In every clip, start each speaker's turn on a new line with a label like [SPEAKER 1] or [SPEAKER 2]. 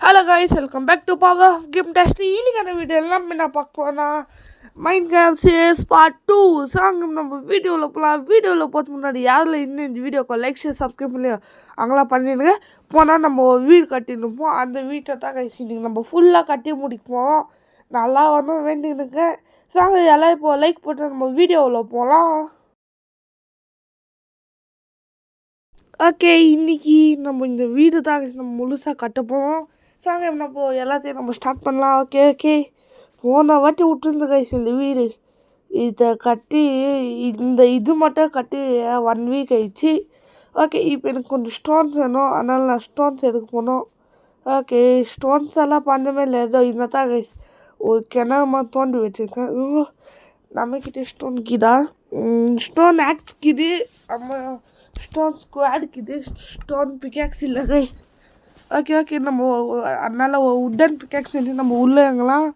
[SPEAKER 1] Hello guys, welcome back to power of game test. இன்னைக்கான video எல்லாம் என்ன பார்க்க போனால் மைண்ட் கிராஃப்ட் சிஎஸ் பார்ட் 2 சாங்க நம்ம வீடியோவில் போகலாம். வீடியோவில் போகிறதுக்கு முன்னாடி யாரில் இன்னும் இந்த வீடியோக்கு லைக் ஷேர் சப்ஸ்கிரைப் பண்ணி அங்கெல்லாம் பண்ணிடுங்க. போனால் நம்ம வீடு கட்டிருப்போம். அந்த வீட்டை தான் கைஸ் இன்னைக்கு நம்ம ஃபுல்லாக கட்டி முடிப்போம். நல்லா ஒன்றும் வேண்டிருக்கு சாங்க. எல்லாம் இப்போ லைக் போட்டு நம்ம வீடியோவில் போகலாம். ஓகே, இன்றைக்கி நம்ம இந்த வீடு தான் நம்ம முழுசாக கட்ட போகிறோம். சாங்க நம்ம எல்லாத்தையும் நம்ம ஸ்டார்ட் பண்ணலாம். ஓகே போன வாட்டி விட்டுருந்து கைஸ் இந்த வீடு இதை கட்டி இது மட்டும் கட்டி 1 வீக் ஆயிடுச்சு. ஓகே, இப்போ எனக்கு கொஞ்சம் ஸ்டோன்ஸ் வேணும், அதனால் நான் ஸ்டோன்ஸ் எடுக்க போனோம். ஓகே, ஸ்டோன்ஸ் எல்லாம் பண்ணவே இல்லை. ஏதோ இந்த தான் கைஸ் ஒரு கிணறுமா தோண்டி வச்சுருக்கேன். நம்மக்கிட்ட ஸ்டோன் கீதா ஸ்டோன் ஆக்ஸ் கிது, நம்ம ஸ்டோன் ஸ்குவாட் கிது, ஸ்டோன் பிக்காக்ஸ் இல்லை கைஸ். ஓகே நம்ம அதனால் உட்டன் பிக்காக்ஸ் செஞ்சு நம்ம உள்ளேங்கலாம்.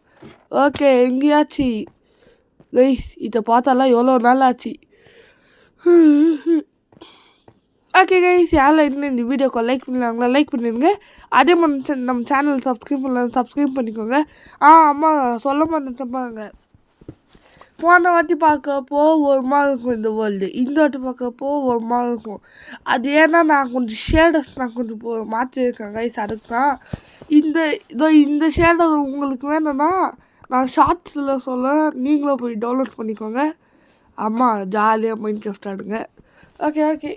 [SPEAKER 1] ஓகே, எங்கேயாச்சு கைஸ் இதை பார்த்தாலாம் எவ்வளோ நாள் ஆச்சு. ஓகே கைஸ், யாரில் இன்னும் இந்த வீடியோக்கு லைக் பண்ணாங்களா லைக் பண்ணிடுங்க. அதே மாதிரி நம்ம சேனல் சப்ஸ்கிரைப் பண்ணிக்கோங்க. ஆமாம், சொல்ல மாட்டேன்ப்பாங்க. போன வாட்டி பார்க்கப்போ ஒரு மாதிரி இருக்கும் இந்த வேர்ல்டு, இந்த வாட்டி பார்க்கப்போ ஒரு மாதிரி இருக்கும். அது ஏன்னா நான் கொஞ்சம் ஷேடர்ஸ் நான் கொஞ்சம் மாற்றிருக்கேன் கைஸ். அதுக்கு தான் இந்த ஷேடர் உங்களுக்கு வேணும்னா நான் ஷார்ட்ஸில் சொல்ல, நீங்களும் போய் டவுன்லோட் பண்ணிக்கோங்க. ஆமாம், ஜாலியாக மைண்ட் கிராஃப்ட் ஆடுங்க. ஓகே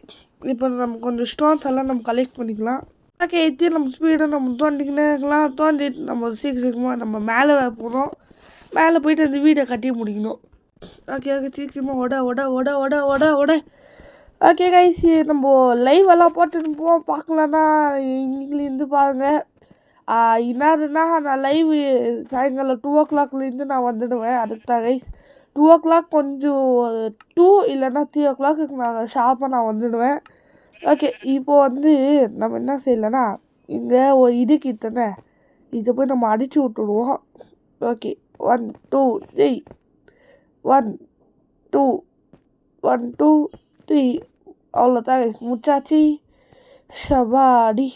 [SPEAKER 1] இப்போ நம்ம கொஞ்சம் ஸ்டோன்ஸ் எல்லாம் நம்ம கலெக்ட் பண்ணிக்கலாம். ஓகே, இது நம்ம ஸ்பீடாக நம்ம தோண்டிக்கினே இருக்கலாம். தோண்டிட்டு நம்ம சீக்கிரமாக நம்ம மேலே போகணும். மேலே போயிட்டு அந்த வீடை கட்டி முடிக்கணும். ஓகே சீக்கிரமாக ஓட. ஓகே கைஸ், நம்ம லைவ் எல்லாம் போட்டுன்னு போவோம். பார்க்கலன்னா இன்னைக்குலேருந்து பாருங்கள். என்னதுன்னா நான் லைவ் சாயங்காலம் 2 o'clockலேருந்து நான் வந்துடுவேன். அதுக்கு தான் கைஸ் 2 o'clock கொஞ்சம் 2 இல்லைன்னா 3 o'clock நான் ஷார்ப்பாக நான் வந்துடுவேன். ஓகே, இப்போது நம்ம என்ன செய்யலைன்னா இங்கே ஒரு இதுக்கிட்டனே இதை போய் நம்ம அடித்து விட்டுடுவோம். ஓகே 1 2 3 1 2 1 2 3 அவ்வளோதான் முச்சாச்சி. ஷபாடி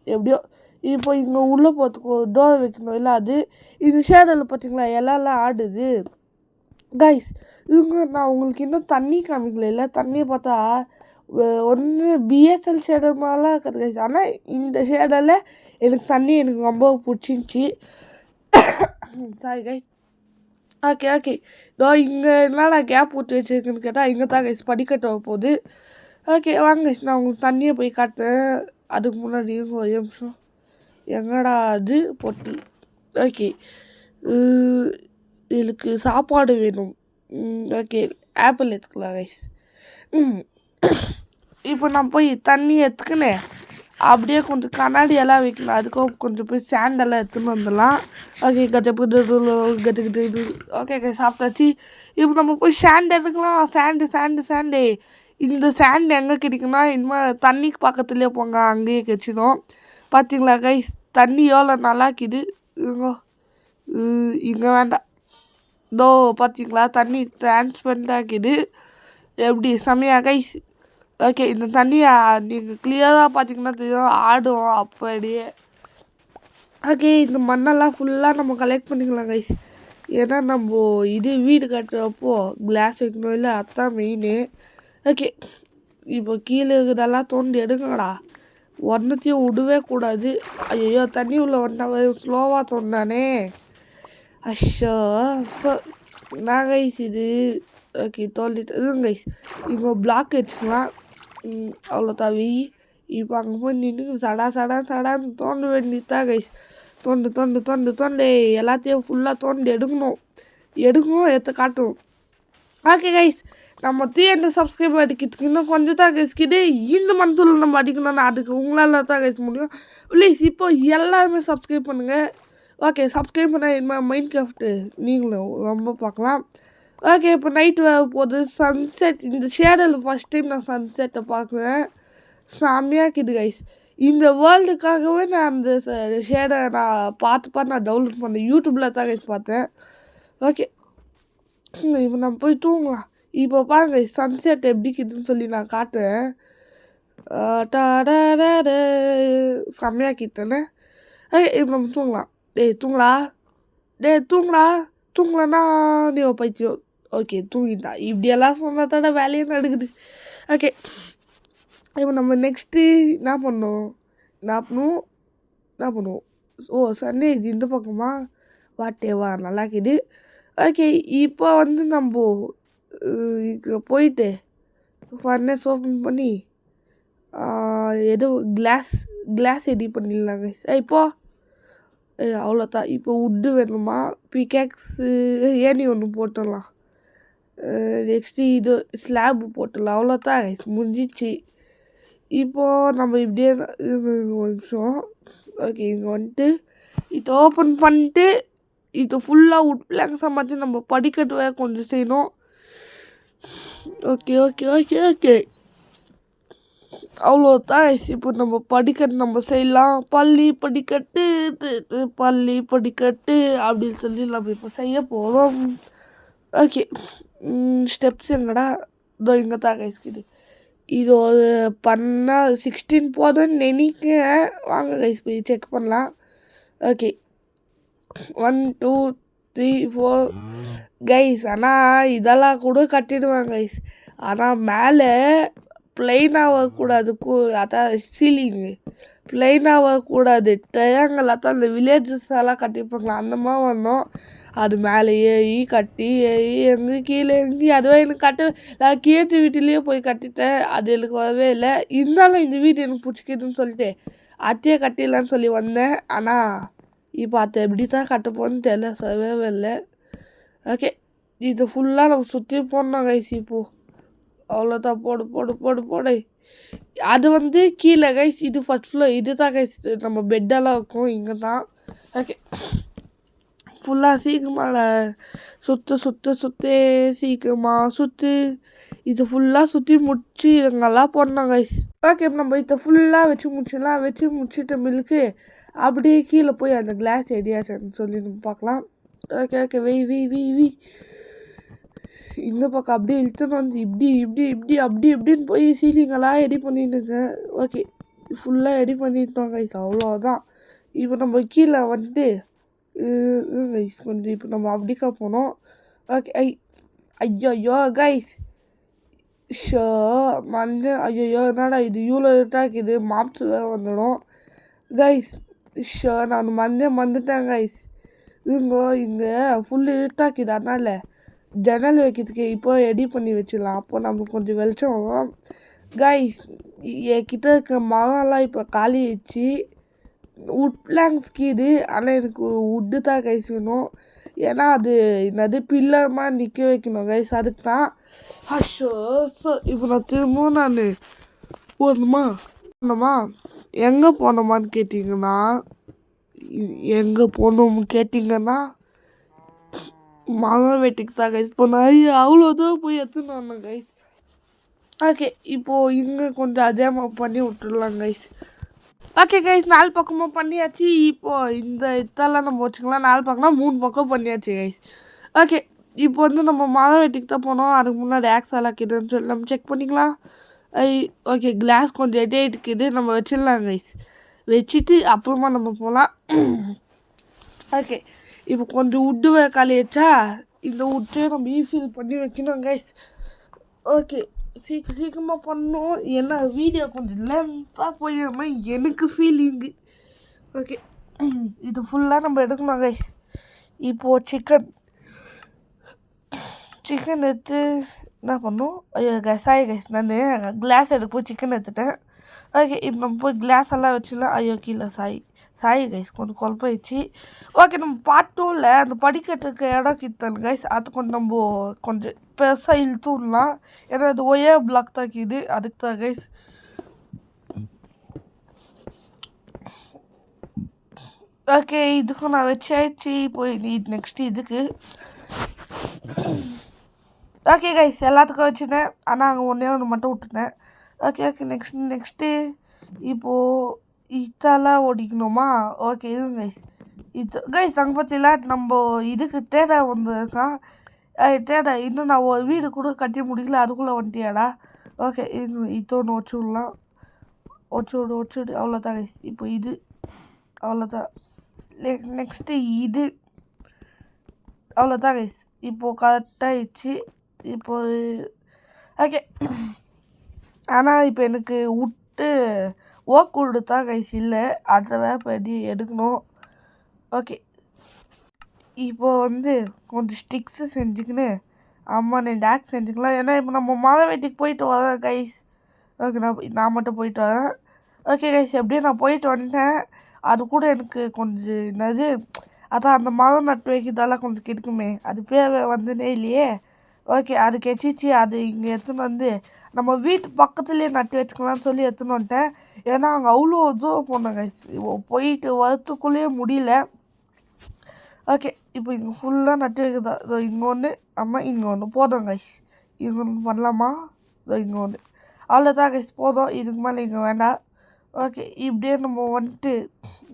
[SPEAKER 1] எப்படியோ. இப்போ இங்கே உள்ளே போகிறதுக்கு டோர் வைக்கணும். இல்லை அது இந்த ஷேடரில் பார்த்தீங்களா எல்லாம் ஆடுது கைஸ். நான் உங்களுக்கு இன்னும் தண்ணி காமிக்கல. இல்லை தண்ணியை பார்த்தா ஒன்று பிஎஸ்எல் ஷேடர் மாதிரிலாம் இருக்குது கைஸ். ஆனால் இந்த ஷேடரில் எனக்கு தண்ணி எனக்கு ரொம்ப பிடிச்சிருந்துச்சி. Sorry guys. ஓகே இதோ இங்கே என்னடா கேப் விட்டு வச்சுருக்குன்னு கேட்டால் இங்கே தான் கைஸ் படிக்கட்டு போகுது. ஓகே வாங்க நான் உங்களுக்கு தண்ணியை போய் காட்டுறேன். அதுக்கு முன்னாடி ஒரு நிமிஷம். எங்கடா அது பொட்டி. ஓகே, இதுக்கு சாப்பாடு வேணும். ஓகே, ஆப்பிள் எடுத்துக்கலாம் கைஸ். இப்போ நான் போய் தண்ணி எடுத்துக்கினேன். அப்படியே கொஞ்சம் கண்ணாடி எல்லாம் வைக்கணும். அதுக்கும் கொஞ்சம் போய் சாண்டெல்லாம் எடுத்துன்னு வந்துடலாம். ஓகே கட்டு. ஓகே சாப்பிட்டாச்சு. இப்போ நம்ம போய் சாண்ட் எடுக்கலாம். சாண்டு இந்த சாண்ட் எங்கே கிடைக்குன்னா இனிமேல் தண்ணிக்கு பக்கத்துலேயே போங்க, அங்கேயே கிடச்சிடும். பார்த்தீங்களா கைஸ், தண்ணி எவ்வளோ நல்லா இருக்குது. இங்கே வேண்டாம். இதோ பார்த்தீங்களா தண்ணி டிரான்ஸ்பரண்டாக இருக்குது. எப்படி செம்மையா கைஸ். ஓகே, இந்த தண்ணியை நீங்கள் கிளியராக பார்த்தீங்கன்னா தெரியும், ஆடும் அப்படியே. ஓகே, இந்த மண்ணெல்லாம் ஃபுல்லாக நம்ம கலெக்ட் பண்ணிக்கலாம் கைஸ். ஏன்னா நம்ம வீடு கட்டுறப்போ கிளாஸ் வைக்கணும். இல்லை அதுதான் மெயினு. ஓகே, இப்போ கீழே இருக்கிறதெல்லாம் தோண்டி எடுங்கடா. ஒன்றத்தையும் விடவே கூடாது. ஐயோ, தண்ணி உள்ள வந்தால் ஸ்லோவாக தோண்டானே. அஷோ நான் கைஸ் இது. ஓகே தோண்டிட்டு கைஸ் இங்கே பிளாக் வச்சுக்கலாம். அவ்வளோ தவி. இப்போ அங்கே போய் நின்று சடான்னு தோண்ட வேண்டியதான் கைஸ். தோண்டு எல்லாத்தையும் ஃபுல்லாக தோண்டி எடுக்கணும். எடுத்து காட்டும். ஓகே கைஸ், நம்ம 300 சப்ஸ்கிரைபர் அடிக்கிறதுக்கு இன்னும் கொஞ்சம் தான் கைஸ்கிட்டு. இந்த மந்த்தில் நம்ம அடிக்கணும்னா அதுக்கு உங்களால் தான் கைஸ் முடியும். ப்ளீஸ் இப்போ எல்லாருமே சப்ஸ்கிரைப் பண்ணுங்கள். ஓகே, சப்ஸ்கிரைப் பண்ண மைண்ட் கிராஃப்ட்டு நீங்களும் ரொம்ப பார்க்கலாம். ஓகே, இப்போ நைட்டு போகுது. சன்செட் இந்த ஷேடில் ஃபஸ்ட் டைம் நான் சன்செட்டை பார்க்குறேன். செம்மையாக இருக்குது கைஸ். இந்த வேர்ல்டுக்காகவே நான் அந்த ஷேடை நான் பார்த்து நான் டவுன்லோட் பண்ணேன். யூடியூப்பில் தான் கைஸ் பார்த்தேன். ஓகே, இப்போ நம்ம போய் தூங்கலாம். இப்போ பாருங்க சன்செட் எப்படி இருக்குதுன்னு சொல்லி நான் காட்டுறேன். செம்மையாக கிட்டேன்னு. இப்போ நம்ம தூங்கலாம். தூங்குடா, தூங்குடா, தூங்கலன்னா நீ பைத்தியம். ஓகே தூங்கிட்டா. இப்படியெல்லாம் சொன்னதோட வேலையே நடக்குது. ஓகே இப்போ நம்ம நெக்ஸ்ட்டு என்ன பண்ணுவோம்? ஓ சண்டே இது இந்த பக்கமா வாட்டேவா நல்லா இருக்குது. ஓகே இப்போ நம்ம இங்கே போயிட்டு ஃபர்னஸ் ஓப்பன் பண்ணி ஏதோ கிளாஸ் ரெடி பண்ணிடலாங்க. இப்போ அவ்வளோதான். இப்போ உட்டு வேணுமா? பிகேக்ஸு ஏணி ஒன்று போட்டுடலாம். நெக்ஸ்ட்டு இது ஸ்லாப் போட்டுடலாம். அவ்வளோதான் முடிஞ்சிச்சு. இப்போது நம்ம இப்படியே ஒரு நிமிஷம். ஓகே இங்கே வந்துட்டு இதை ஓப்பன் பண்ணிட்டு இது ஃபுல்லாக உட் பிளாங்ஸாக மாற்றி நம்ம படிக்கட்டு கொஞ்சம் செய்யணும். ஓகே ஓகே ஓகே ஓகே அவ்வளோதான். இப்போ நம்ம படிக்கட்டு நம்ம செய்யலாம். பள்ளி படிக்கட்டு அப்படின்னு சொல்லி நம்ம இப்போ செய்ய போகிறோம். ஓகே ஸ்டெப்ஸ் எங்கடா? இதோ இங்கே தான் கைஸ்க்குது. இது ஒரு பண்ணால் 16 போதும்னு நினைக்கிறேன். வாங்க கைஸ் போய் செக் பண்ணலாம். Okay 1 2 3 4 guys. ஆனால் இதெல்லாம் கூட கட்டிடுவாங்க கைஸ். ஆனால் மேலே பிளெயினாகக்கூடாது. அதான் சீலிங்கு பிளெயினாகக்கூடாது. ட்ரையாங்கல் தான் அந்த வில்லேஜஸ் எல்லாம் கட்டியிருப்பாங்களா அந்த மாதிரி வரணும். அது மேலே ஏறி கட்டி எங்கே கீழே எங்கேயும் அதுவே எனக்கு நான் கேட்டு வீட்டிலேயே போய் கட்டிட்டேன். அது எனக்கு வரவே இல்லை. இருந்தாலும் இந்த வீடு எனக்கு பிடிச்சிக்குதுன்னு சொல்லிட்டு அத்தையே கட்டிடலான்னு சொல்லி வந்தேன். ஆனால் இப்போ அத்தை எப்படி தான் கட்டப்போன்னு தெரியல, சொல்லவே இல்லை. ஓகே இது ஃபுல்லாக நம்ம சுற்றி போடணும் கைஸ். இப்போது அவ்வளோதான். போடு. அது கீழே கைஸ். இது ஃபர்ஸ்ட் ஃப்ளோர். இது தான் கைஸ் நம்ம பெட்டெல்லாம் இருக்கும் இங்கே தான். ஓகே ஃபுல்லாக சீக்கிரமாக சுற்று சீக்கிரமாக சுற்று. இது ஃபுல்லாக சுற்றி முடிச்சு இதுங்கெல்லாம் போடணும் கைஸ். ஓகே நம்ம இதை ஃபுல்லாக வச்சு முடிச்சுட்டு மில்க்கு அப்படியே கீழே போய் அந்த கிளாஸ் எடியாச்சுன்னு சொல்லி நம்ம பார்க்கலாம். ஓகே வெய் இந்த பக்கம் அப்படியே இழுத்துன்னு இப்படின்னு போய் சீலிங்கெல்லாம் ரெடி பண்ணிட்டுருக்கேன். ஓகே ஃபுல்லாக ரெடி பண்ணிட்டோம் கைஸ். அவ்வளோதான். இப்போ நம்ம கீழே கைஸ் கொஞ்சம் இப்போ நம்ம அப்படிக்கா போனோம். ஓகே ஐயோ கைஸ் ஐயோ என்னடா இது இவ்வளோ இருக்குது. மாப்ஸ் வேறு வந்துடும் கைஸ். நான் மறந்துட்டேன் கைஸ். இங்கே ஃபுல்லு இருட்டாக்குது. அதனால் ஜன்னல் வைக்கிறதுக்கு இப்போ ரெடி பண்ணி வச்சிடலாம். அப்போ நம்மளுக்கு கொஞ்சம் வெளிச்சம் வரும் கைஸ். என்கிட்ட இருக்க மரம்லாம் இப்போ காலி ஆயிடுச்சு. உட் பிளாங்க்ஸ் கீது. ஆனால் எனக்கு உட்டு தான் கைஸ் வேணும். ஏன்னா அது என்னது பில்லமாக நிற்க வைக்கணும் கைஸ். அதுக்கு தான் இப்போ நான் திரும்பவும் போகணுமா எங்கே போனோமான்னு கேட்டிங்கன்னா மரம் வெட்டிக்கு தான் கைஸ் போனேன். அவ்வளோதான் போய் எடுத்துன்னு வந்தேன் கைஸ். ஓகே இப்போது இங்கே கொஞ்சம் அதே மாதிரி பண்ணி விட்டுடலாம் கைஸ். ஓகே கைஸ் 4 பக்கமும் பண்ணியாச்சு. இப்போது இந்த இதெல்லாம் நம்ம வச்சுக்கலாம். 4 பக்கம்னா 3 பக்கம் பண்ணியாச்சு கைஸ். ஓகே இப்போ நம்ம மரம் வெட்டிக்கு தான் போனோம். அதுக்கு முன்னாடி ஆக்ஸ் ஆக்கிதுன்னு சொல்லி நம்ம செக் பண்ணிக்கலாம். ஓகே கிளாஸ் கொஞ்சம் எட்டே இருக்குது. நம்ம வச்சிடலாம் கைஸ். வச்சுட்டு அப்புறமா நம்ம போகலாம். ஓகே இப்போ கொஞ்சம் உட்டு காலியாச்சா? இந்த உட்டையும் நம்ம ஈஃபில் பண்ணி வைக்கணும் கைஸ். ஓகே சீக்கிரமாக பண்ணணும். ஏன்னா வீடியோ கொஞ்சம் லென்த்தாக போயிடுமா எனக்கு ஃபீலிங்கு. ஓகே இது ஃபுல்லாக நம்ம எடுக்கணும் கைஸ். இப்போது சிக்கன் எடுத்து என்ன பண்ணோம்? ஐயோ கைஸ் நான் கிளாஸ் எடுக்க போய் சிக்கன் எடுத்துட்டேன். ஓகே இப்போ நம்ம போய் கிளாஸ் எல்லாம் வச்சுலாம். ஐயோ கீழே சாய் கைஸ் கொஞ்சம் குழப்பாயிடுச்சு. ஓகே நம்ம பாட்டோவில் அந்த படிக்கட்டுக்கு இடம் கிட்டல் கைஸ். அது கொஞ்சம் பெருசாக இழுத்து விடலாம். ஏன்னா அது ஒரே பிளாக் தான் இருக்குது. அதுக்கு தான் கைஸ். ஓகே இதுக்கும் நான் வச்சாச்சு. போய் நெக்ஸ்ட்டு இதுக்கு ஓகே கைஸ் எல்லாத்துக்கும் வச்சுட்டேன். ஆனால் அங்கே ஒன்று மட்டும் விட்டுட்டேன். ஓகே நெக்ஸ்ட்டு இப்போது இதெல்லாம் ஓடிக்கணுமா? ஓகே இது கைஸ் அங்கே பார்த்தீங்களா நம்ம இதுக்கு டேடா வந்துருக்கான். டேடா இன்னும் நான் ஒரு வீடு கூட கட்டி முடிக்கல. அதுக்குள்ளே வந்துட்டியாடா? ஓகே இது ஒன்று வச்சு விடலாம். வச்சு விடு அவ்வளோதான் கைஸ். இப்போ இது அவ்வளோதான். நெக்ஸ்ட்டு இது அவ்வளோதான் கைஸ். இப்போது கரெக்டாகிடுச்சு. இப்போது ஓகே. ஆனால் இப்போ எனக்கு விட்டு ஓக்கு கொடுத்தா கைஸ் இல்லை, அதை வேறு பண்ணி எடுக்கணும். ஓகே, இப்போது கொஞ்சம் ஸ்டிக்ஸு செஞ்சுக்கின்னு நான் டேக்ஸ் செஞ்சுக்கலாம். ஏன்னா இப்போ நம்ம மலை வெட்டிக்கு போயிட்டு வரேன் கைஸ். ஓகே, நான் மட்டும் போயிட்டு வரேன். ஓகே கைஸ், எப்படியும் நான் போயிட்டு வந்துட்டேன். அது கூட எனக்கு கொஞ்சம் என்னது, அதான் அந்த மரம் நட்டு வைக்கிறதெல்லாம் கொஞ்சம் கிடைக்குமே, அது பேர் வந்துனே இல்லையே. ஓகே, அது கெச்சிச்சு. அது இங்கே எடுத்துன்னு நம்ம வீட்டு பக்கத்துலேயே நட்டு வச்சுக்கலாம்னு சொல்லி எடுத்துன்னு வந்துட்டேன். ஏன்னா அங்கே அவ்வளோ தூரம் போனேன் கைஸ், போயிட்டு வரத்துக்குள்ளேயே முடியல. ஓகே, இப்போ இங்கே ஃபுல்லாக நட்டு வைக்கிறதா. இதோ இங்கே ஒன்று, இங்கே ஒன்று போதும் கைஸ். இங்கே ஒன்று பண்ணலாமா? இதோ இங்கே ஒன்று. அவ்வளோதான் கைஸ், போதும். இதுக்கு மேலே இங்கே வேண்டாம். ஓகே, இப்படியே நம்ம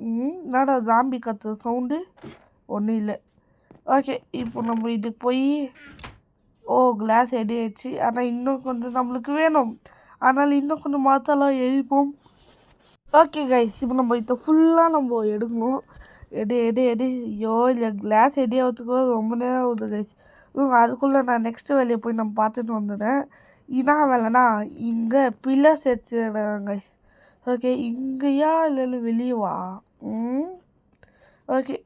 [SPEAKER 1] என்னடா ஜாம்பி கத்துற சவுண்டு ஒன்றும் இல்லை. ஓகே, இப்போ நம்ம இதுக்கு போய் கிளாஸ் எடியாச்சு. ஆனால் இன்னும் கொஞ்சம் நம்மளுக்கு வேணும். அதனால் இன்னும் கொஞ்சம் மாற்றலாம் எழுப்போம். ஓகே கைஸ், இப்போ நம்ம இதை ஃபுல்லாக நம்ம எடுக்கணும். எடு ஐயோ, இல்லை கிளாஸ் ரெடி ஆகிறதுக்கு ரொம்ப நேரம் ஆகுது கைஸ். அதுக்குள்ளே நான் நெக்ஸ்ட்டு வேலையை போய் நம்ம பார்த்துட்டு வந்துடுறேன். என்ன வேலைனா, இங்கே பில்லர்ஸ் வச்சுடுறேன் கைஸ். ஓகே, இங்கேயா இல்லை வெளியே வா. ஓகே,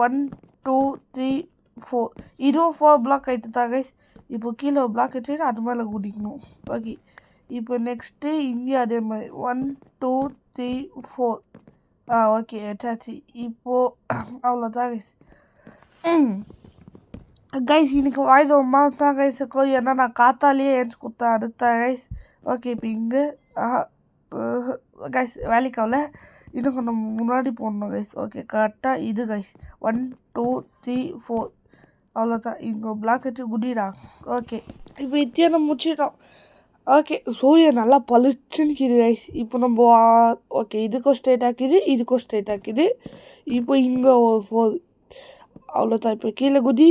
[SPEAKER 1] 1 2 3 4 இதுவும் 4 பிளாக் ஆகிட்டு தான் கைஸ். இப்போ கீழே பிளாக் வச்சுட்டு அது மேலே குதிக்கணும். ஓகே, இப்போ நெக்ஸ்ட்டு இங்கே அதே மாதிரி 1 2 3 4. ஓகே வச்சாச்சு. இப்போது அவ்வளோதான் கைஸ். கைஸ், இன்னைக்கு வாய்ஸ் ரொம்ப தான் கைஸ் இருக்கும். ஏன்னா நான் காத்தாலேயே ஏஞ்சி கொடுத்தேன், அதுக்கு தான் கைஸ். ஓகே, இப்போ இங்கே கைஸ் வேலைக்கு ஆகல, இன்னும் கொஞ்சம் முன்னாடி போடணும் கைஸ். ஓகே, கரெக்டாக இது கைஸ் 1 2 3 4. அவ்வளோதான். இங்கே பிளாக் வச்சு குடிடா. ஓகே, இப்போ இத்தியே நம்ம முடிச்சிட்டோம். ஓகே, சூரியன் நல்லா பளிச்சுன்னு கைஸ். இப்போ நம்ம ஓகே, இதுக்கும் ஸ்ட்ரெயிட் ஆக்கிது, இதுக்கும் ஸ்ட்ரெயிட் ஆக்கிது. இப்போ இங்கே 4. அவ்வளோதான். இப்போ கீழே குதி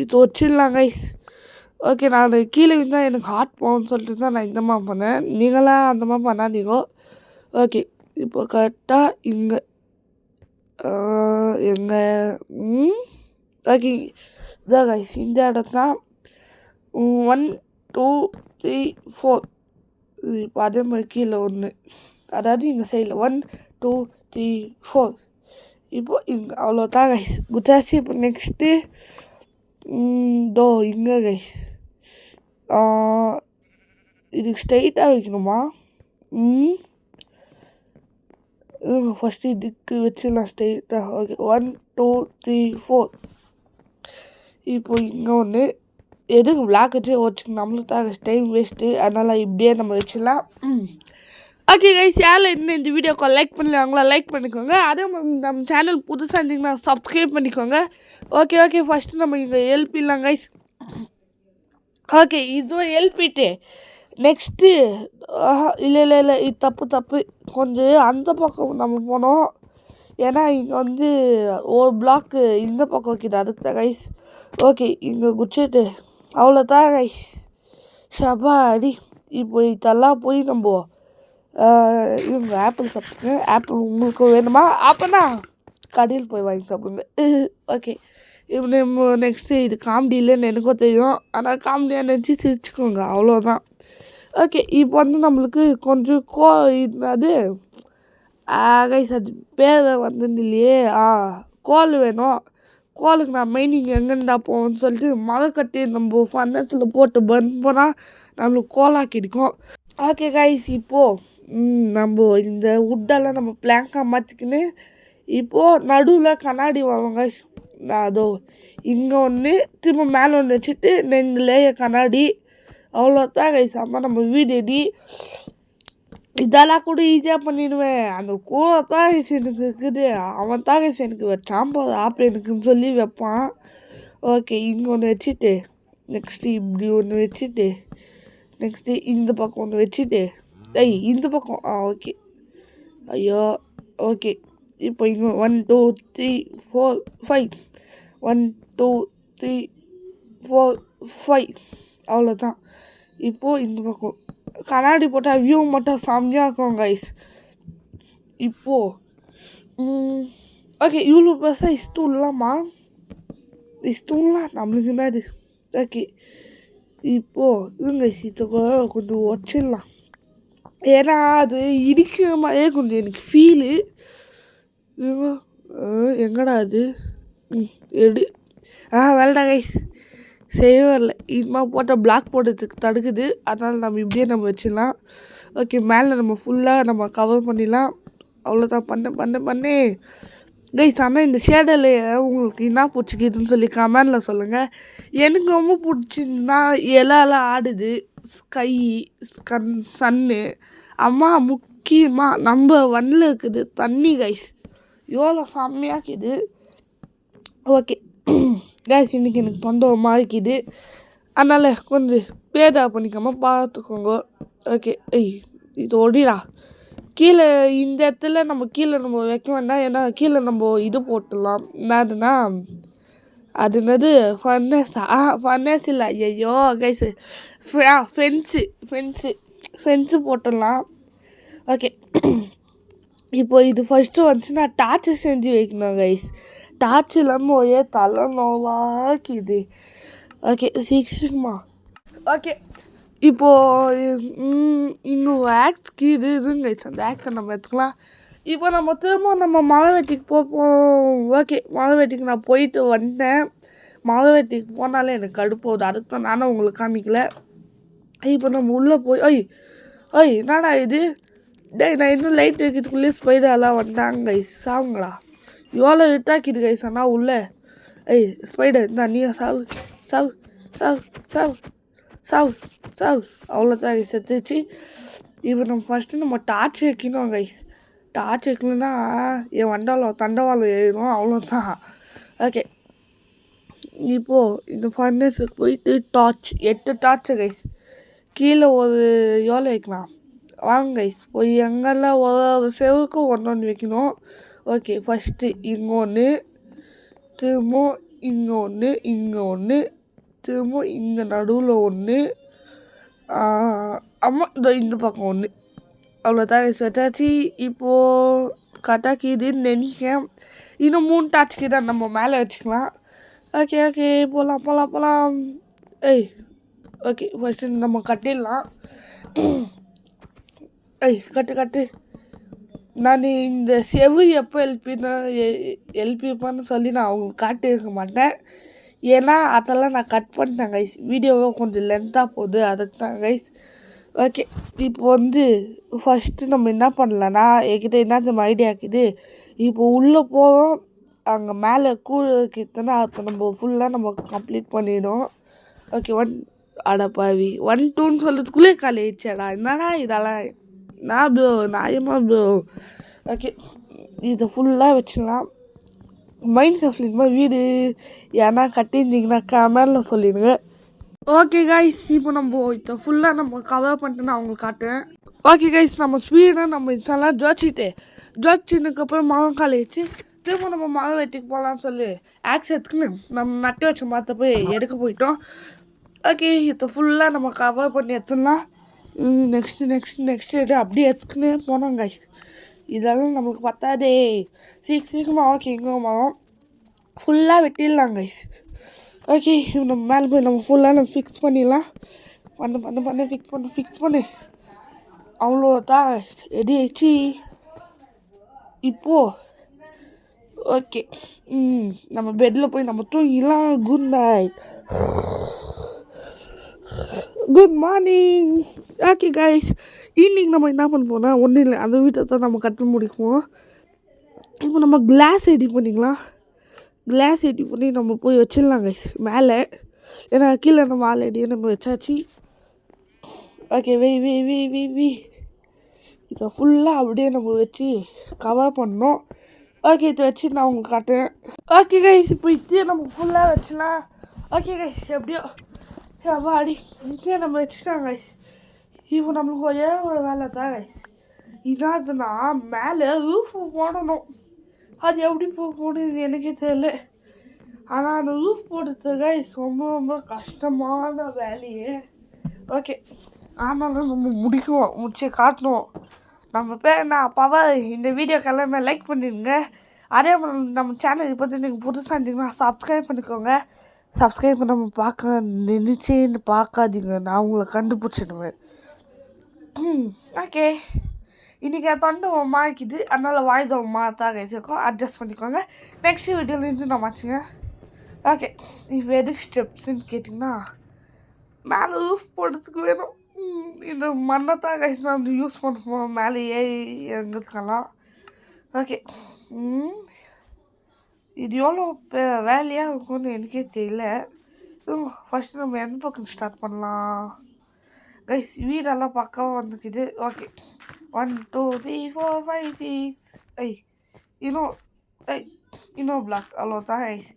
[SPEAKER 1] இது வச்சிடலாம் கைஸ். ஓகே, நான் கீழே இருந்தால் எனக்கு ஹார்ட் போகும்னு சொல்லிட்டு தான் நான் இந்த மாதிரி பண்ணேன். நீங்களாம் அந்த மாதிரி பண்ணாதீங்க. ஓகே, இப்போ கரெக்டாக இங்கே எங்கே ஓகே இதான் கைஸ், இந்த இடம் தான். 1 2 3 4. இப்போ அதே மாதிரி கீழே ஒன்று, அதாவது இங்கே சைடில் 1 2 3 4. இப்போது இங்கே அவ்வளோதான் கைஸ், குத்தாச்சு. இப்போ நெக்ஸ்ட்டு இங்கே கைஸ் இதுக்கு ஸ்ட்ரைட்டாக வைக்கணுமா? ஃபஸ்ட்டு இதுக்கு வச்சிடலாம் ஸ்ட்ரைட்டாக. ஓகே, 1 2 3 4. இப்போ இங்கே ஒன்று, எதுக்கு பிளாக் வச்சு வச்சுக்க, நம்மளுக்கு தான் டைம் வேஸ்ட்டு. அதனால் இப்படியே நம்ம வச்சிடலாம். ஓகே கைஸ், யாரில் இன்னும் இந்த வீடியோக்கு லைக் பண்ணலாங்களா, லைக் பண்ணிக்கோங்க. அதே நம்ம சேனல் புதுசாக இருந்தீங்கன்னா சப்ஸ்கிரைப் பண்ணிக்கோங்க. ஓகே, ஃபஸ்ட்டு நம்ம இங்கே எழுப்பிடலாம் கைஸ். ஓகே, இதுவும் எழுப்பிட்டு நெக்ஸ்ட்டு இல்லை இது தப்பு. கொஞ்சம் அந்த பக்கம் நம்ம போனோம். ஏன்னா இங்கே ஒரு பிளாக்கு இந்த பக்கம் வைக்கிது, அதுக்கு தான் கைஸ். ஓகே, இங்கே குடிச்சிட்டு அவ்வளோதான் கைஸ். ஷபா அடி. இப்போ இதெல்லாம் போய் நம்ம இவங்க ஆப்பிள் சாப்பிடுங்க. ஆப்பிள் உங்களுக்கு வேணுமா? அப்போனா கடையில் போய் வாங்கி சாப்பிடுங்க. ஓகே, இப்போ நம்ம நெக்ஸ்ட்டு இது காமெடி இல்லைன்னு எனக்கும் தெரியும். ஆனால் காமெடியாக நினச்சி சிரிச்சுக்கோங்க, அவ்வளோதான். ஓகே, இப்போ நம்மளுக்கு கொஞ்சம் அது கைஸ், அது பேர் இல்லையே. கோல் வேணும். கோலுக்கு நான் மைனிங் எங்கேண்டா போவோம்னு சொல்லிட்டு மழை கட்டி நம்ம ஃபர்னஸில் போட்டு பர்ன் போனால் நம்மளுக்கு கோலாக கிடைக்கும். ஓகே கைஸ், இப்போது நம்ம இந்த வுட்டெல்லாம் நம்ம பிளாங்காக மாற்றிக்கின்னு இப்போது நடுவில் கண்ணாடி வரும் கைஸ். அதோ இங்கே ஒன்று, திரும்ப மேலே ஒன்று வச்சுட்டு 2 லேயர் கண்ணாடி. அவ்வளோதான் கைஸ். நம்ம வீடு இதெல்லாம் கூட ஈஸியாக பண்ணிடுவேன். அந்த கூரை தான் எனக்கு இருக்குது. அவன் தான் எனக்கு வச்சான் போது எனக்குன்னு சொல்லி வைப்பான். ஓகே, இங்கே ஒன்று வச்சுட்டு நெக்ஸ்ட்டு இப்படி ஒன்று வச்சுட்டு நெக்ஸ்ட்டு இந்த பக்கம் ஒன்று வச்சுட்டு இந்த பக்கம் ஓகே. ஐயோ, ஓகே. இப்போ இங்கே 1 2 3 4 5. 1 2 3 4 5. அவ்வளோதான். இப்போது இந்த பக்கம் கண்ணாடி போட்டால் வியூ மட்டும் செம்மையாக இருக்கும் கைஸ். இப்போது ஓகே இவ்வளோ பெருசாக இஷ்டம்லாமா இஷ்டம்லாம் நம்மளுக்கு என்னது. ஓகே இப்போது இதுங்க இதை கொஞ்சம் வச்சிடலாம். ஏன்னா அது இடிக்கிற மாதிரியே கொஞ்சம் எனக்கு ஃபீலு. எங்கடா அது எடு வேலைடா கைஸ் வரல. இதுமாதிரி போட்டால் பிளாக் போடுறதுக்கு தடுக்குது. அதனால் நம்ம இப்படியே நம்ம வச்சிடலாம். ஓகே மேலே நம்ம ஃபுல்லாக நம்ம கவர் பண்ணிடலாம். அவ்வளோதான் பண்ணு கைஸ். ஆனால் இந்த ஷேடோவில் உங்களுக்கு என்ன பிடிச்சிக்கிதுன்னு சொல்லி கமெண்டில் சொல்லுங்கள். எனக்கு ரொம்ப பிடிச்சிருந்துன்னா இலைலாம் ஆடுது, ஸ்கை சன்னு, அம்மா முக்கியமாக நம்ம வண்டில் இருக்குது தண்ணி கைஸ். எவ்வளோ செம்மையாக இருக்குது. ஓகே கைஸ் இன்றைக்கி எனக்கு தொண்டை மாறிக்குது. அதனால் கொஞ்சம் பேதா பண்ணிக்காமல் பார்த்துக்கோங்க. ஓகே இது ஒடிடா கீழே இந்த இடத்துல நம்ம கீழே நம்ம வைக்க வேண்டாம். ஏன்னா கீழே நம்ம இது போட்டுடலாம். என்னதுன்னா அது என்னது ஃபர்னஸ் இல்லை. ஐயோ கைஸு ஃபென்ஸு போட்டுடலாம். ஓகே இப்போ இது ஃபஸ்ட்டு வந்துச்சுன்னா டார்ச்சு செஞ்சு வைக்கணும் கைஸ். டார்ச் இல்லாமல் ஒரே தலை நோவாக்குது. ஓகே சீக்கிரமா. ஓகே இப்போது இங்கே ஆக்ஸ்க்கு இதுங்க கைஸ். அந்த ஆக்ஸை நம்ம எடுத்துக்கலாம். இப்போ நம்ம திரும்ப நம்ம மலைவெட்டிக்கு போவோம். ஓகே மலைவெட்டிக்கு நான் போயிட்டு வந்தேன். மலைவெட்டிக்கு போனாலே எனக்கு கடுப்போகுது. அதுக்கு தான் நானும் உங்களுக்கு காமிக்கல. இப்போ நம்ம உள்ளே போய் என்னடா இது நான் இன்னும் லைட் வைக்கிறதுக்குள்ளே ஸ்பைடர்லாம் வந்தாங்க கைஸ். சாவுங்களா எவ்வளோ இட்டாக்கிது கைஸ். ஆனால் உள்ளே ஸ்பைடர் இருந்தா நீ சாவு சாவு சாவு சாவு சாவு சாவு அவ்வளோதான் கைஸ் செத்துச்சு. இப்போ நம்ம ஃபஸ்ட்டு நம்ம டார்ச் வைக்கணும் கைஸ். டார்ச் வைக்கலன்னா என் தண்டவாளம் எழுதும். அவ்வளோதான். ஓகே இப்போது இந்த ஃபர்னஸுக்கு போயிட்டு 8 டார்ச்சு கைஸ். கீழே ஒரு எவ்வளோ வைக்கலாம் வாங்க கைஸ். போய் எங்கெல்லாம் ஒரு செவுக்கும் ஒன்று வைக்கணும். ஓகே ஃபஸ்ட்டு இங்கே ஒன்று, திரும்ப இங்கே ஒன்று, திரும்ப இங்கே நடுவில் ஒன்று, அம்மா இந்த பக்கம் ஒன்று. அவ்வளோதான் கைஸ் வச்சாச்சு. இப்போது கட்டாக்கிதுன்னு நினைக்கிறேன். இன்னும் 3 டார்ச்சுக்கு தான் நம்ம மேலே வச்சுக்கலாம். ஓகே போகலாம். ஓகே ஃபஸ்ட்டு நம்ம கட்டிடலாம். கட்டு. நான் இந்த செவு எப்போ எழுப்பிப்பான்னு சொல்லி நான் அவங்களுக்கு காட்டியிருக்க மாட்டேன். ஏன்னா அதெல்லாம் நான் கட் பண்ணிட்டேன் கைஸ். வீடியோவை கொஞ்சம் லென்த்தாக போகுது. அதுக்கு தான் கைஸ். ஓகே இப்போ ஃபஸ்ட்டு நம்ம என்ன பண்ணலான்னா என்கிட்ட என்ன ஐடியா இருக்குது. இப்போ உள்ளே போகிறோம். அங்கே மேலே கிட்டனா அதை நம்ம ஃபுல்லாக நம்ம கம்ப்ளீட் பண்ணிவிடும். ஓகே அடப்பாவி 1 2ன்னு சொல்கிறதுக்குள்ளே காலியாகிடுச்சாடா. என்னடா இதெல்லாம் நான் நியாயமா ஓகே இதை ஃபுல்லாக வச்சிடலாம். மைண்ட் கிராஃப்ட்லின் மாதிரி வீடு ஏன்னா கட்டியிருந்தீங்கன்னா கமெண்டில் சொல்லிடுங்க. ஓகே கைஸ் இப்போ நம்ம இதை ஃபுல்லாக நம்ம கவர் பண்ணிட்டு நான் அவங்களுக்கு காட்டுவேன். ஓகே கைஸ் நம்ம ஸ்பீடாக நம்ம இதெல்லாம் ஜோச்சினுக்கப்புறம் மரம் காலிச்சு திரும்ப நம்ம மரம் வெட்டிக்கு போகலான்னு சொல்லி ஆக்சிடென்ட்க்கு நம்ம நட்டு வச்ச மரத்தை போய் எடுக்க போயிட்டோம். ஓகே இதை ஃபுல்லாக நம்ம கவர் பண்ணி எடுத்துடலாம். நெக்ஸ்ட்டு அப்படியே எடுத்துக்கினே போனோம் கைஸ். இதெல்லாம் நம்மளுக்கு பத்தாதே. சீக்கிரமாக ஓகே இங்கே மரம் ஃபுல்லாக வெட்டிடலாம் கைஸ். ஓகே நம்ம மேலே போய் நம்ம ஃபுல்லாக நம்ம ஃபிக்ஸ் பண்ணிடலாம். ஃபிக்ஸ் பண்ணு அவ்வளோதான் ரெடி ஆயிடுச்சு. இப்போது ஓகே நம்ம பெட்டில் போய் நம்ம தூங்கிடலாம். Good morning. Okay guys evening நம்ம என்ன பண்ண போனால் ஒன்றும் இல்லை, அந்த வீட்டை தான் நம்ம கட்ட முடிக்குவோம். இப்போ நம்ம கிளாஸ் ரெடி பண்ணிக்கலாம். கிளாஸ் ரெடி பண்ணி நம்ம போய் வச்சிடலாம் கைஸ் மேலே. ஏன்னா கீழே நம்ம ஆல்ரெடி நம்ம வச்சாச்சு. ஓகே வெய் இதை ஃபுல்லாக அப்படியே நம்ம வச்சு கவர் பண்ணோம். ஓகே இதை வச்சு நான் உங்களுக்கு காட்டுவேன். ஓகே கைஸ் இப்போ இதே நம்ம ஃபுல்லாக வச்சிடலாம். ஓகே கைஸ் எப்படியோ அடி இதே நம்ம வச்சுட்டாங்க கைஸ். இப்போ நம்மளுக்கு ஒரே ஒரு வேலை தான் கைஸ். இதாதுன்னா மேலே ரூஃப் போடணும். அது எப்படி போடணும்னு எனக்கே தெரியல. ஆனால் அந்த ரூஃப் போடுறது கைஸ் ரொம்ப கஷ்டமான வேலையே. ஓகே ஆனாலும் நம்ம முடிச்சு காட்டணும். நம்ம பேர் நான் பவர். இந்த வீடியோக்கு எல்லாமே லைக் பண்ணிடுங்க. அதே மாதிரி நம்ம சேனல் பற்றி நீங்கள் புதுசாக இருந்தீங்கன்னா சப்ஸ்கிரைப் பண்ணிக்கோங்க. சப்ஸ்கிரைப் பண்ணாமல் பார்க்க நினச்சேன்னு பார்க்காதீங்க, நான் உங்களை கண்டுபிடிச்சிடுவேன். ஓகே, இன்றைக்கி தொண்டை மாறிக்குது, அதனால் வாய்ஸ் மாற்றாக வச்சுருக்கோம், அட்ஜஸ்ட் பண்ணிக்கோங்க. நெக்ஸ்ட் வீடியோலேருந்து நான் மாற்றுங்க. ஓகே, இப்போ எதுக்கு ஸ்டெப்ஸுன்னு கேட்டிங்கன்னா, மேலே ரூஃப் போடுறதுக்கு வேணும். இந்த மண்ணை தான் கைஸ் நான் வந்து யூஸ் பண்ணுவோம் மேலே ஏறி இறங்கிறதுக்கெல்லாம். ஓகே, இது எவ்வளோ வேலையாக இருக்கும்னு எனக்கே தெரியல. ஃபஸ்ட்டு நம்ம எந்த பக்கம் ஸ்டார்ட் பண்ணலாம் கைஸ்? வீடெல்லாம் பக்காவாக வந்துக்குது. ஓகே, 1 2 3 4 5 6 இன்னும் பிளாக் அவ்வளோதான் கைஸ்.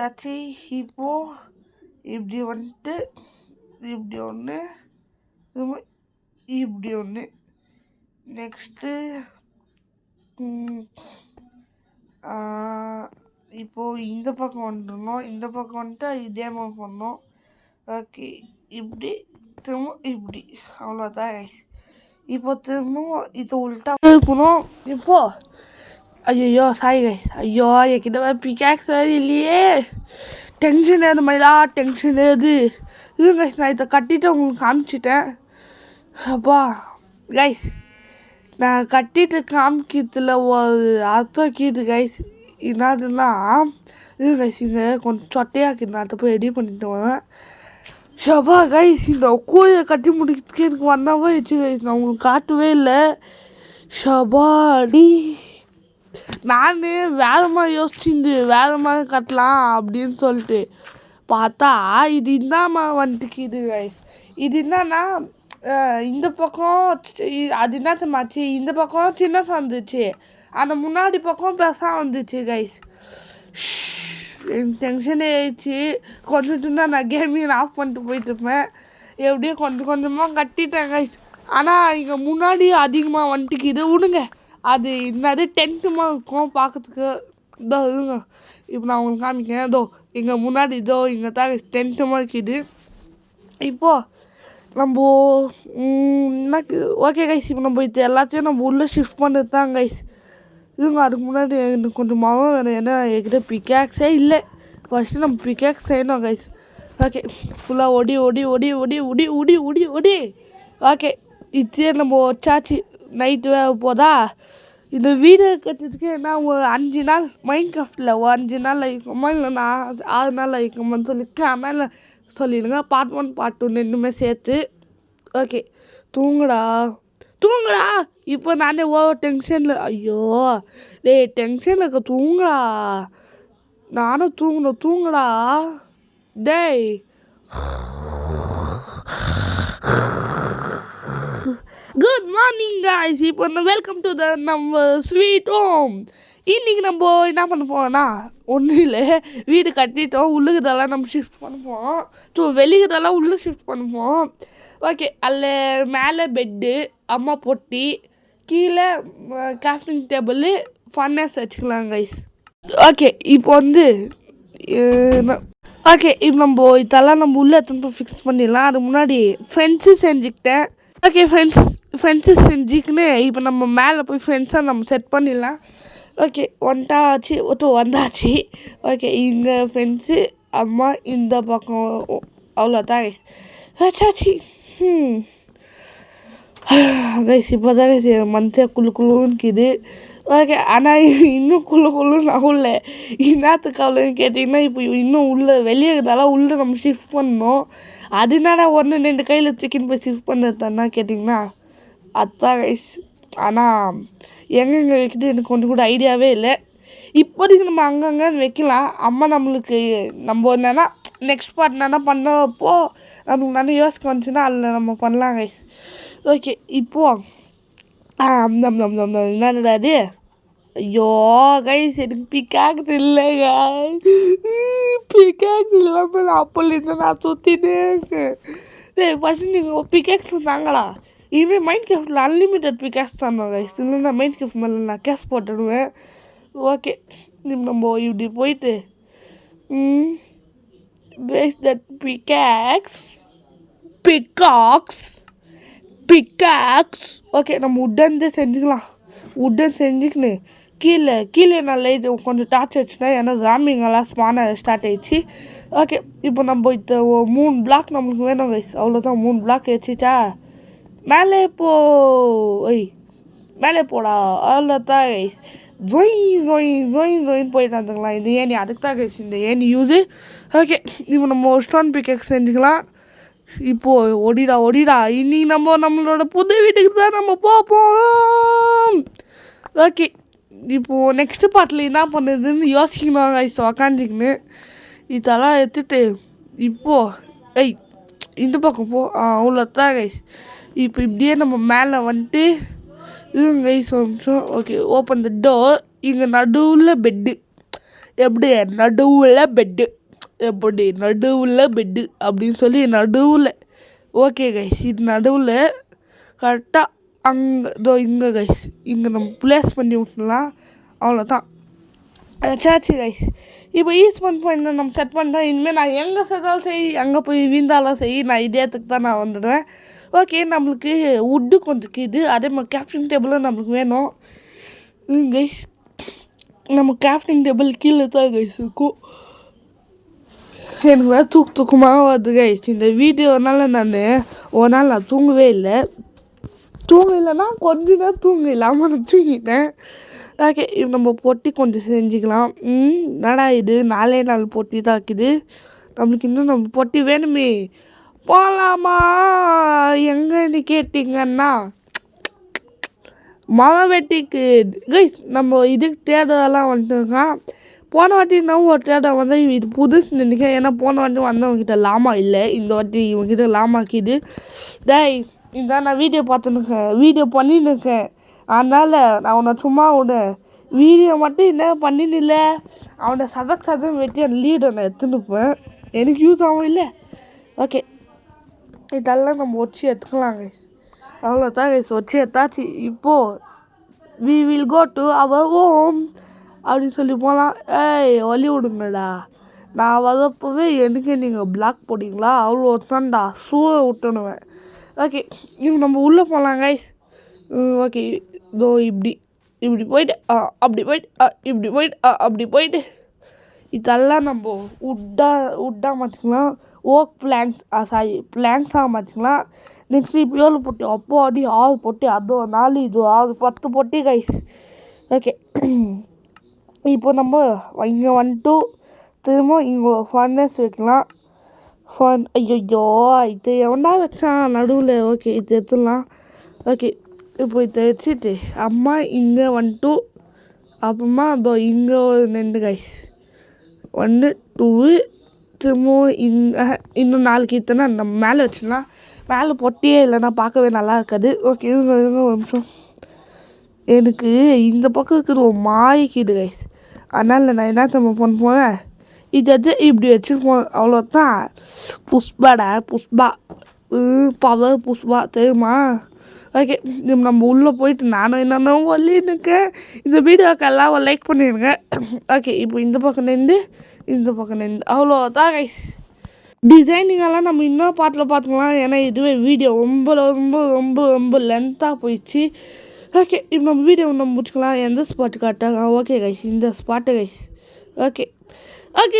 [SPEAKER 1] ஆச்சு. இப்போது இப்படி வந்துட்டு இப்படி ஒன்று, திரும்ப இப்படி ஒன்று, நெக்ஸ்ட்டு இப்போது இந்த பக்கம் வந்துடணும். இந்த பக்கம் வந்துட்டு இதே மாதிரி பண்ணணும். ஓகே, இப்படி திரும்ப இப்படி, அவ்வளோதான் கைஸ். இப்போ திரும்ப இது உள்ட்டா இருக்கணும். இப்போது ஐயோ சாரி கைஸ், ஐயோ என்கிட்ட பிகாக்ஸ் இல்லையே, டென்ஷன் ஏது மாதிரிலா டென்ஷன் ஏது. இது கைஸ் நான் இதை கட்டிட்டு உங்களுக்கு காமிச்சிட்டேன். அப்பா கைஸ், நான் கட்டிட்டு காமிக்கிறதுல ஒரு அர்த்தம் கீது கைஸ். என்னதுன்னா இது கைஸ், இங்கே கொஞ்சம் சொட்டையாக்கிது, நான் அதை போய் ரெடி பண்ணிட்டு வரேன். ஷபா கைஸ், இந்த கோயை கட்டி முடிக்கிறதுக்கு எனக்கு 1 hour ஆயிடுச்சு கைஸ். நான் உங்களுக்கு காட்டவே இல்லை. ஷபாடி, நான் வேறு மாதிரி யோசிச்சுருந்து வேறு மாதிரி கட்டலாம் அப்படின்னு சொல்லிட்டு பார்த்தா இது இந்தாம வந்துட்டுக்குது கைஸ். இது என்னன்னா இந்த பக்கம் அது என்ன சமாச்சு, இந்த பக்கம் சின்னதாக வந்துச்சு, அந்த முன்னாடி பக்கம் பெருசாக வந்துச்சு கைஸ். எனக்கு டென்ஷனே ஆயிடுச்சு. கொஞ்சம் நான் கேமிங் ஆஃப் பண்ணிட்டு போயிட்டுருப்பேன். எப்படியோ கொஞ்சம் கொஞ்சமாக கட்டிட்டேன் கைஸ். ஆனால் இங்கே முன்னாடி அதிகமாக வந்துட்டுக்குது. விடுங்க, அது என்னது டென்த்துமாக இருக்கும் பார்க்கறதுக்கு. இதோ இருங்க, இப்போ நான் உங்களுக்கு காமிக்கிறேன். இதோ இங்கே முன்னாடி இதோ இங்கே தான் டென்த்துமாக இருக்குது. இப்போது நம்ம என்ன ஓகே கைஸ், இப்போ நம்ம இது எல்லாத்தையும் நம்ம உள்ளே ஷிஃப்ட் பண்ணுறது தான் கைஸ். இதுங்க அதுக்கு முன்னாடி எனக்கு கொஞ்சம் மரம் வேணும், ஏன்னா என்கிட்ட பிக்காக்ஸே இல்லை. ஃபஸ்ட்டு நம்ம பிக்காக்ஸ் செய்யணும் கைஸ். ஓகே, ஃபுல்லாக ஒடி ஒடி ஒடி ஒடி ஒடி ஒடி ஒடி ஒடி. ஓகே, இதே நம்ம வச்சாச்சு. நைட்டு வேக போதா. இந்த வீடு கட்டுறதுக்கு என்ன ஒரு 5 நாள் மைண்ட் கிராஃப்டில் ஒரு 5 நாள் ஆகிக்குமா, இல்லை நான் 6 நாள் ஆகிக்குமான்னு சொல்லி மேலே சொல்லிடுங்க. பார்ட் 1 பார்ட் 2 ரெண்டுமே சேர்த்து. ஓகே, தூங்குடா தூங்குடா. இப்போ நானே ஓவர் டென்ஷனில், ஐயோ டேய் டென்ஷனில் இருக்க, தூங்குடா. நானும் தூங்குடா டேய். குட் மார்னிங் காய்ஸ், இப்போ வெல்கம் டு நம்ம ஸ்வீட் ஹோம். இன்றைக்கி நம்ம என்ன பண்ண போகிறோன்னா, ஒன்றும் இல்லை, வீடு கட்டிட்டோம், உள்ளுக்குதெல்லாம் நம்ம ஷிஃப்ட் பண்ணுவோம். ஸோ வெளிக்குதெல்லாம் உள்ளே ஷிஃப்ட் பண்ணுவோம். ஓகே, அதில் மேலே பெட்டு, அம்மா பொட்டி, கீழே கிராஃப்டிங் டேபிள், ஃபன்னஸ் வச்சுக்கலாம் கைஸ். ஓகே, இப்போ வந்து ஓகே, இப்போ நம்ம இதெல்லாம் நம்ம உள்ளே எடுத்து ஃபிக்ஸ் பண்ணிடலாம். அதுக்கு முன்னாடி ஃபென்ஸு செஞ்சுக்கிட்டேன். ஓகே, ஃபென்ஸு செஞ்சுக்கின்னு இப்போ நம்ம மேலே போய் ஃபென்ஸாக நம்ம செட் பண்ணிடலாம். ஓகே, வந்தாச்சு. ஓகே, இங்கே ஃபென்ஸு, அம்மா இந்த பக்கம், அவ்வளோதான் கைஸ் வச்சாச்சு. கைஸ் இப்போ தான் கைஸ் மனசே குழுக்குழுன்னு. ஓகே, ஆனால் இன்னும் குழுன்னு ஆகல. என்னத்துக்கு அவ்வளோன்னு கேட்டிங்கன்னா, இப்போ இன்னும் உள்ளே வெளியே இருந்தாலும் உள்ளே நம்ம ஷிஃப்ட் பண்ணணும். அது என்னடா 1 2 கையில் சிக்கன் போய் ஷிஃப்ட் பண்ணுறது தானே கேட்டிங்கன்னா, அதுதான் கைஸ். ஆனால் எங்கெங்கே வைக்கிட்டு எனக்கு கொஞ்சம் கூட ஐடியாவே இல்லை. இப்போதைக்கு நம்ம அங்கங்கே வைக்கலாம். அம்மா நம்மளுக்கு நம்ம என்னென்னா நெக்ஸ்ட் பார்ட் என்னென்னா பண்ணப்போ நமக்கு நிறைய யோசிக்க வந்துச்சுன்னா அதில் நம்ம பண்ணலாம் கைஸ். ஓகே, இப்போது என்னடா அது? ஐயோ கைஸ், எனக்கு பிக்காக்ஸ் இல்லை கைஸ். பிக்காக்ஸ் இல்லாமல் நான் அப்போலேருந்து நான் சுற்றினே இருக்கேன். ஃபஸ்ட்டு நீங்கள் பிக்காக்ஸ் தாங்கடா. இனிமேல் மைண்ட் கிராஃப்டில் அன்லிமிட்டட் பிக்காக்ஸ் தானோம் கைஸ். இல்லைன்னா மைண்ட் கிராஃப்ட் மேலே நான் கேஷ் போட்டுடுவேன். ஓகே, நம்ம இப்படி போயிட்டு waste that pickaxe pickaxe. Okay, நம்ம உட்டன் செஞ்சுக்கலாம். உட்டன் செஞ்சுக்கின்னு கீழே நான் லைட் கொஞ்சம் டார்ச் வச்சுனா, ஏன்னா ஜாம்பிங்கெல்லாம் ஸ்பான ஸ்டார்ட் ஆகிடுச்சு. ஓகே, இப்போ நம்ம 3 பிளாக் நம்மளுக்கு வேணும் கைஸ். அவ்வளோதான், 3 பிளாக் வச்சுட்டா மேலே மேலே போடா. அவ்வளோதான் கைஸ். ஜொயின் போயிட்டு வந்துக்கலாம். இது ஏனி அதுக்கு தான் கைஸ் இந்த ஏனி யூஸு. ஓகே, இப்போ நம்ம ஸ்டோன் பிக்கெக்ஸ் செஞ்சுக்கலாம். இப்போது ஒடிடா இன்னைக்கு நம்மளோட புது வீட்டுக்கு தான் நம்ம போவோம். ஓகே, இப்போது நெக்ஸ்ட்டு பார்ட்டில் என்ன பண்ணுறதுன்னு யோசிக்கணும் கைஸ். உக்காந்துக்கின்னு இதெல்லாம் எடுத்துகிட்டு இப்போது இந்த பக்கம் போ. அவ்வளோதான் கைஸ். இப்போ இப்படியே நம்ம மேலே வந்துட்டு கைஸ் ஒரு நிமிஷம். Okay, open the door. இங்கே நடுவில் பெட்டு. எப்படி நடுவில் பெட்டு அப்படின்னு சொல்லி நடுவில். ஓகே கைஸ், இது நடுவில் கரெக்டாக அங்கே இங்கே கைஸ், இங்கே நம்ம ப்ளேஸ் பண்ணி விட்டுலாம். அவ்வளோதான் சாச்சு கைஸ். இப்போ ஈஸ்பன் பாயிண்ட் நம்ம செட் பண்ணுறோம். இனிமேல் நான் எங்கே செத்தாலும் சரி, அங்கே போய் வீந்தாலும் சரி, நான் இதேத்துக்கு தான் நான் வந்துடுவேன். ஓகே, நம்மளுக்கு உட்டு கொஞ்சம் இருக்குது. அதே மாதிரி கிராஃப்டிங் டேபிளும் நம்மளுக்கு வேணும் கைஸ். நம்ம கிராஃப்டிங் டேபிள் கீழே தான் கைஸ் இருக்கும். எனக்கு வேறு தூக்கமாக வருது கைஸ். இந்த வீடியோனால ஒரு நாள் நான் தூங்கவே இல்லைன்னா கொஞ்ச நேரம் இல்லாமல் நான் தூங்கிட்டேன். ஓகே, இப்போ நம்ம பொட்டி கொஞ்சம் செஞ்சுக்கலாம். நடா இது 4 பொட்டி தான் இருக்குது நம்மளுக்கு. இன்னும் நம்ம பொட்டி வேணுமே. போகலாமா எங்கன்னு கேட்டிங்கன்னா மரம் வெட்டிக்கு கைஸ். நம்ம இதுக்கு தேடலாம் வந்துருக்கான். போன வாட்டி நான் ஒரு தேட வந்து இது புதுசு நினைக்கிறேன். ஏன்னா போன வாட்டி வந்தவங்ககிட்ட லாமா இல்லை, இந்த வாட்டி இவங்ககிட்ட லாமாக்கிது. இதான் நான் வீடியோ பண்ணின்னு இருக்கேன். அதனால் நான் உன்னை சும்மா வீடியோ மட்டும் என்ன பண்ணின்னு இல்லை, அவனை சதம் வெட்டி அந்த லீடை நான் எடுத்துன்னுப்பேன். எனக்கு யூஸ் ஆகும் இல்லை. ஓகே, இதெல்லாம் நம்ம ஒச்சி எடுத்துக்கலாம் கைஸ். அவ்வளோதான் கைஸ், ஒச்சி எடுத்தாச்சு. இப்போது we will go to our home அப்படின்னு சொல்லி போகலாம். வழி விடுங்கடா. நான் வரப்போவே எனக்கு நீங்கள் பிளாக் போட்டிங்களா, அவ்வளோ தான்டா சூழ விட்டுணுவேன். ஓகே, இப்போ நம்ம உள்ளே போகலாம் கைஸ். ஓகே, இதோ இப்படி போயிட்டு அப்படி போயிட்டு இதெல்லாம் நம்ம உட்டாக மாற்றிக்கலாம். ஓக் பிளாங்க்ஸாக மாற்றிக்கலாம். நெக்ஸ்ட்டு இப்போ 7 பொட்டி, அப்போ 6 பொட்டி, அதோ 4 இது 6 10 பொட்டி கைஸ். ஓகே, இப்போ நம்ம இங்கே வந்துட்டு திரும்ப இங்கே ஃபர்னஸ் வைக்கலாம். ஐயோ இது எவன்டா வச்சான் நடுவில். ஓகே, இது எடுத்துடலாம். ஓகே, இப்போ இதை வச்சுட்டு அம்மா இங்கே வந்துட்டு அப்புறமா அதோ இங்கே ஒரு 2 கைஸ் 1 2 திரும்ப இன்னும் 4 கீர்த்தனை நம்ம மேலே வச்சிடலாம். மேலே பொட்டியே இல்லைன்னா பார்க்கவே நல்லா இருக்காது. ஓகே, ஒரு நிமிஷம். எனக்கு இந்த பக்கம் இருக்கிற ஒரு மாய்க்குது கைஸ். அதனால் நான் என்ன பண்ண போகிறேன், இது இப்படி வச்சுருப்போம். அவ்வளோதான். புஷ்பா பவர் புஷ்பா தெரியுமா? ஓகே, நம்ம உள்ளே போயிட்டு நானும் என்னென்ன ஒல்லின்னுக்கேன். இந்த வீடியோக்கு எல்லாம் லைக் பண்ணிடுங்க. ஓகே, இப்போ இந்த பக்கம் நின்று அவ்வளோதான் கைஸ். டிசைனிங்கெல்லாம் நம்ம இன்னொரு பாட்டில் பார்த்துக்கலாம். ஏன்னா இதுவே வீடியோ ரொம்ப ரொம்ப ரொம்ப ரொம்ப லென்த்தாக போயிடுச்சு. ஓகே, இப்போ நம்ம வீடியோ நம்ம முடிச்சுக்கலாம். எந்த ஸ்பாட்டு காட்டாங்க? ஓகே கைஸ், இந்த ஸ்பாட்டு கைஸ். ஓகே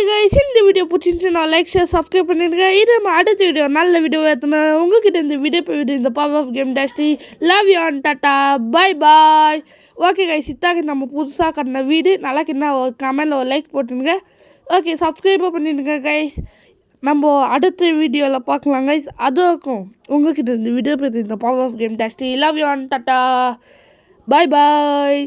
[SPEAKER 1] கைஸ், இந்த வீடியோ பிடிச்சிருந்துச்சு நான் லைக் ஷேர் சப்ஸ்கிரைப் பண்ணிடுங்க. இது நம்ம அடுத்த வீடியோ நல்ல வீடியோ ஏற்றுனேன். உங்ககிட்ட இந்த வீடியோ போய் இந்த power of game tasty love you and tata bye. Okay guys, இத்தாங்க நம்ம புதுசாக கட்டின வீடு நல்லா கிட்ட ஒரு கமெண்டில் ஒரு லைக் போட்டுருங்க. ஓகே, சப்ஸ்கிரைபாக பண்ணிடுங்க கைஸ். நம்ம அடுத்த வீடியோவில் பார்க்கலாம் கைஸ். அதுக்கும் உங்ககிட்ட இந்த வீடியோ போய் இந்த power of game tasty love you and tata bye.